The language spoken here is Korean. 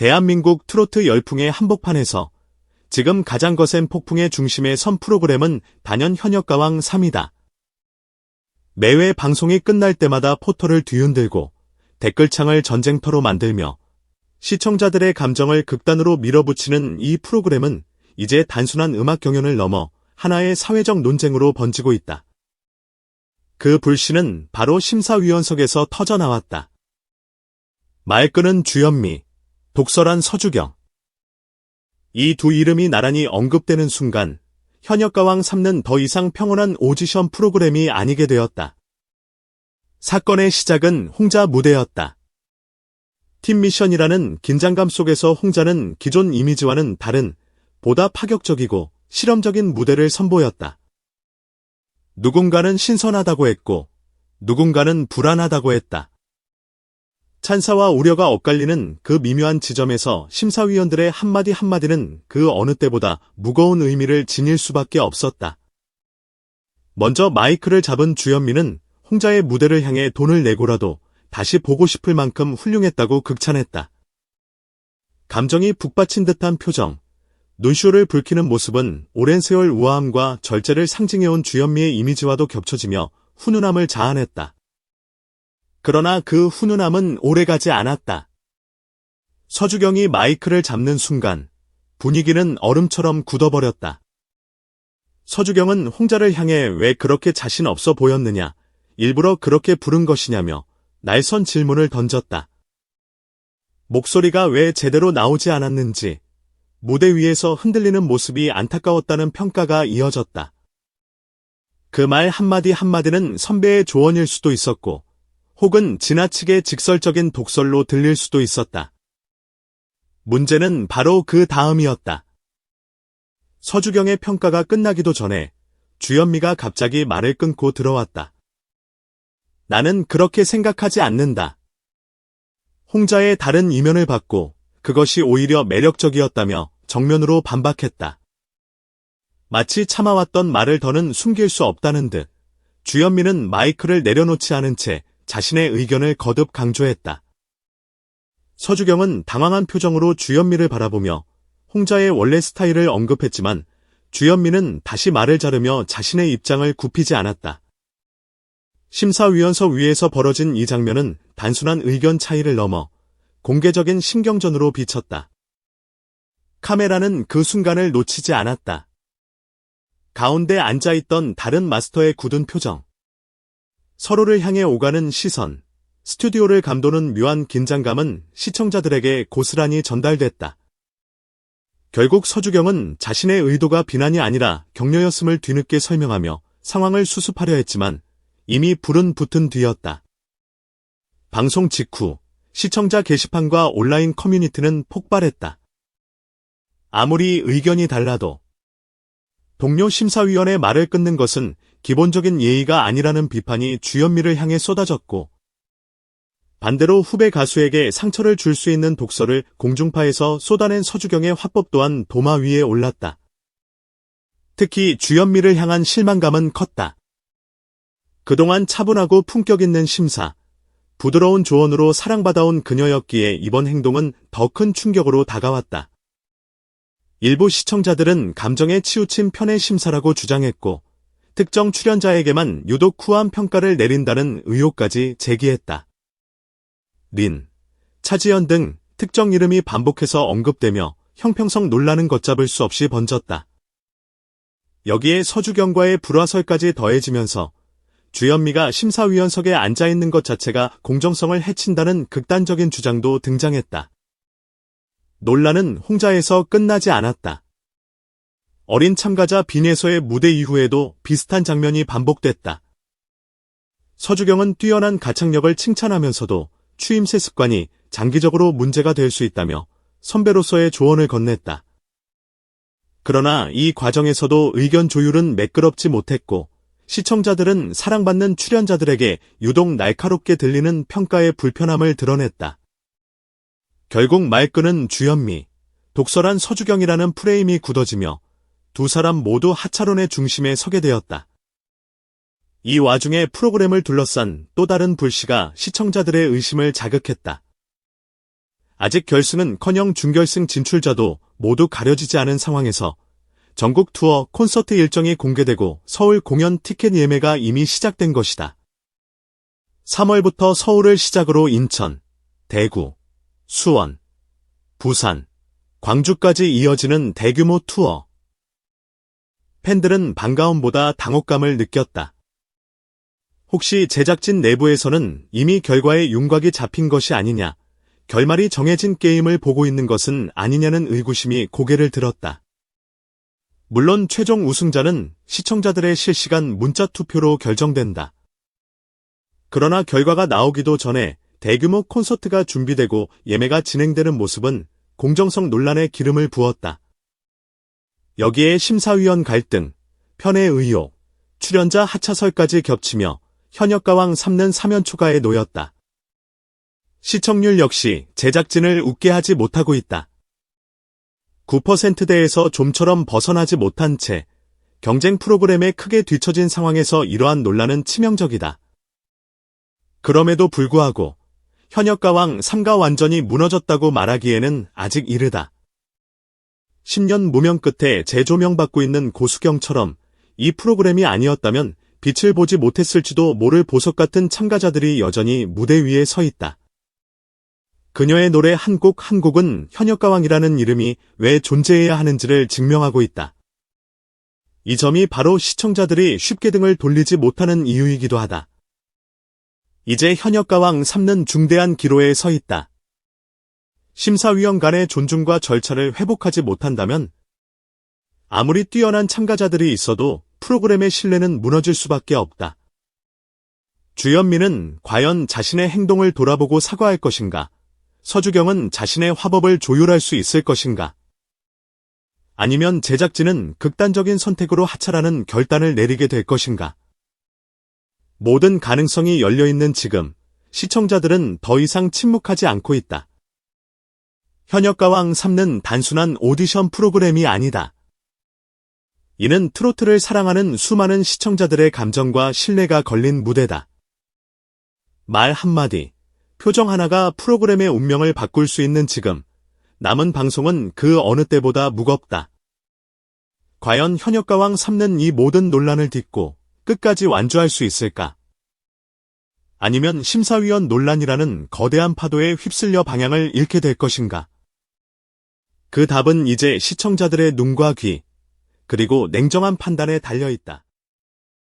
대한민국 트로트 열풍의 한복판에서 지금 가장 거센 폭풍의 중심에 선 프로그램은 단연 현역가왕 3이다. 매회 방송이 끝날 때마다 포털을 뒤흔들고 댓글창을 전쟁터로 만들며 시청자들의 감정을 극단으로 밀어붙이는 이 프로그램은 이제 단순한 음악 경연을 넘어 하나의 사회적 논쟁으로 번지고 있다. 그 불씨는 바로 심사위원석에서 터져나왔다. 말 끄는 주현미, 독설한 서주경. 이 두 이름이 나란히 언급되는 순간 현역가왕 3는 더 이상 평온한 오디션 프로그램이 아니게 되었다. 사건의 시작은 홍자 무대였다. 팀 미션이라는 긴장감 속에서 홍자는 기존 이미지와는 다른 보다 파격적이고 실험적인 무대를 선보였다. 누군가는 신선하다고 했고 누군가는 불안하다고 했다. 찬사와 우려가 엇갈리는 그 미묘한 지점에서 심사위원들의 한마디 한마디는 그 어느 때보다 무거운 의미를 지닐 수밖에 없었다. 먼저 마이크를 잡은 주현미는 홍자의 무대를 향해 돈을 내고라도 다시 보고 싶을 만큼 훌륭했다고 극찬했다. 감정이 북받친 듯한 표정, 눈쇼를 붉히는 모습은 오랜 세월 우아함과 절제를 상징해온 주현미의 이미지와도 겹쳐지며 훈훈함을 자아냈다. 그러나 그 훈훈함은 오래가지 않았다. 서주경이 마이크를 잡는 순간 분위기는 얼음처럼 굳어버렸다. 서주경은 홍자를 향해 왜 그렇게 자신 없어 보였느냐, 일부러 그렇게 부른 것이냐며 날선 질문을 던졌다. 목소리가 왜 제대로 나오지 않았는지, 무대 위에서 흔들리는 모습이 안타까웠다는 평가가 이어졌다. 그 말 한마디 한마디는 선배의 조언일 수도 있었고 혹은 지나치게 직설적인 독설로 들릴 수도 있었다. 문제는 바로 그 다음이었다. 서주경의 평가가 끝나기도 전에 주현미가 갑자기 말을 끊고 들어왔다. 나는 그렇게 생각하지 않는다. 홍자의 다른 이면을 받고 그것이 오히려 매력적이었다며 정면으로 반박했다. 마치 참아왔던 말을 더는 숨길 수 없다는 듯 주현미는 마이크를 내려놓지 않은 채 자신의 의견을 거듭 강조했다. 서주경은 당황한 표정으로 주현미를 바라보며 홍자의 원래 스타일을 언급했지만 주현미는 다시 말을 자르며 자신의 입장을 굽히지 않았다. 심사위원석 위에서 벌어진 이 장면은 단순한 의견 차이를 넘어 공개적인 신경전으로 비쳤다. 카메라는 그 순간을 놓치지 않았다. 가운데 앉아있던 다른 마스터의 굳은 표정, 서로를 향해 오가는 시선, 스튜디오를 감도는 묘한 긴장감은 시청자들에게 고스란히 전달됐다. 결국 서주경은 자신의 의도가 비난이 아니라 격려였음을 뒤늦게 설명하며 상황을 수습하려 했지만 이미 불은 붙은 뒤였다. 방송 직후 시청자 게시판과 온라인 커뮤니티는 폭발했다. 아무리 의견이 달라도 동료 심사위원의 말을 끊는 것은 기본적인 예의가 아니라는 비판이 주현미를 향해 쏟아졌고 반대로 후배 가수에게 상처를 줄 수 있는 독설을 공중파에서 쏟아낸 서주경의 화법 또한 도마 위에 올랐다. 특히 주현미를 향한 실망감은 컸다. 그동안 차분하고 품격 있는 심사, 부드러운 조언으로 사랑받아온 그녀였기에 이번 행동은 더 큰 충격으로 다가왔다. 일부 시청자들은 감정에 치우친 편의 심사라고 주장했고 특정 출연자에게만 유독 후한 평가를 내린다는 의혹까지 제기했다. 린, 차지연 등 특정 이름이 반복해서 언급되며 형평성 논란은 걷잡을 수 없이 번졌다. 여기에 서주경과의 불화설까지 더해지면서 주현미가 심사위원석에 앉아있는 것 자체가 공정성을 해친다는 극단적인 주장도 등장했다. 논란은 홍자에서 끝나지 않았다. 어린 참가자 빈에서의 무대 이후에도 비슷한 장면이 반복됐다. 서주경은 뛰어난 가창력을 칭찬하면서도 추임새 습관이 장기적으로 문제가 될 수 있다며 선배로서의 조언을 건넸다. 그러나 이 과정에서도 의견 조율은 매끄럽지 못했고 시청자들은 사랑받는 출연자들에게 유독 날카롭게 들리는 평가의 불편함을 드러냈다. 결국 말 끄는 주현미, 독설한 서주경이라는 프레임이 굳어지며 두 사람 모두 하차론의 중심에 서게 되었다. 이 와중에 프로그램을 둘러싼 또 다른 불씨가 시청자들의 의심을 자극했다. 아직 결승은커녕 준결승 진출자도 모두 가려지지 않은 상황에서 전국 투어 콘서트 일정이 공개되고 서울 공연 티켓 예매가 이미 시작된 것이다. 3월부터 서울을 시작으로 인천, 대구, 수원, 부산, 광주까지 이어지는 대규모 투어. 팬들은 반가움보다 당혹감을 느꼈다. 혹시 제작진 내부에서는 이미 결과에 윤곽이 잡힌 것이 아니냐, 결말이 정해진 게임을 보고 있는 것은 아니냐는 의구심이 고개를 들었다. 물론 최종 우승자는 시청자들의 실시간 문자 투표로 결정된다. 그러나 결과가 나오기도 전에 대규모 콘서트가 준비되고 예매가 진행되는 모습은 공정성 논란에 기름을 부었다. 여기에 심사위원 갈등, 편의 의혹, 출연자 하차설까지 겹치며 현역가왕 3는 사면초가에 놓였다. 시청률 역시 제작진을 웃게 하지 못하고 있다. 9%대에서 좀처럼 벗어나지 못한 채 경쟁 프로그램에 크게 뒤처진 상황에서 이러한 논란은 치명적이다. 그럼에도 불구하고 현역가왕 3가 완전히 무너졌다고 말하기에는 아직 이르다. 10년 무명 끝에 재조명받고 있는 고수경처럼 이 프로그램이 아니었다면 빛을 보지 못했을지도 모를 보석 같은 참가자들이 여전히 무대 위에 서 있다. 그녀의 노래 한 곡 한 곡은 현역가왕이라는 이름이 왜 존재해야 하는지를 증명하고 있다. 이 점이 바로 시청자들이 쉽게 등을 돌리지 못하는 이유이기도 하다. 이제 현역가왕 3는 중대한 기로에 서 있다. 심사위원 간의 존중과 절차를 회복하지 못한다면 아무리 뛰어난 참가자들이 있어도 프로그램의 신뢰는 무너질 수밖에 없다. 주현미는 과연 자신의 행동을 돌아보고 사과할 것인가? 서주경은 자신의 화법을 조율할 수 있을 것인가? 아니면 제작진은 극단적인 선택으로 하차라는 결단을 내리게 될 것인가? 모든 가능성이 열려있는 지금, 시청자들은 더 이상 침묵하지 않고 있다. 현역가왕 3는 단순한 오디션 프로그램이 아니다. 이는 트로트를 사랑하는 수많은 시청자들의 감정과 신뢰가 걸린 무대다. 말 한마디, 표정 하나가 프로그램의 운명을 바꿀 수 있는 지금, 남은 방송은 그 어느 때보다 무겁다. 과연 현역가왕 3는 이 모든 논란을 딛고 끝까지 완주할 수 있을까? 아니면 심사위원 논란이라는 거대한 파도에 휩쓸려 방향을 잃게 될 것인가? 그 답은 이제 시청자들의 눈과 귀, 그리고 냉정한 판단에 달려 있다.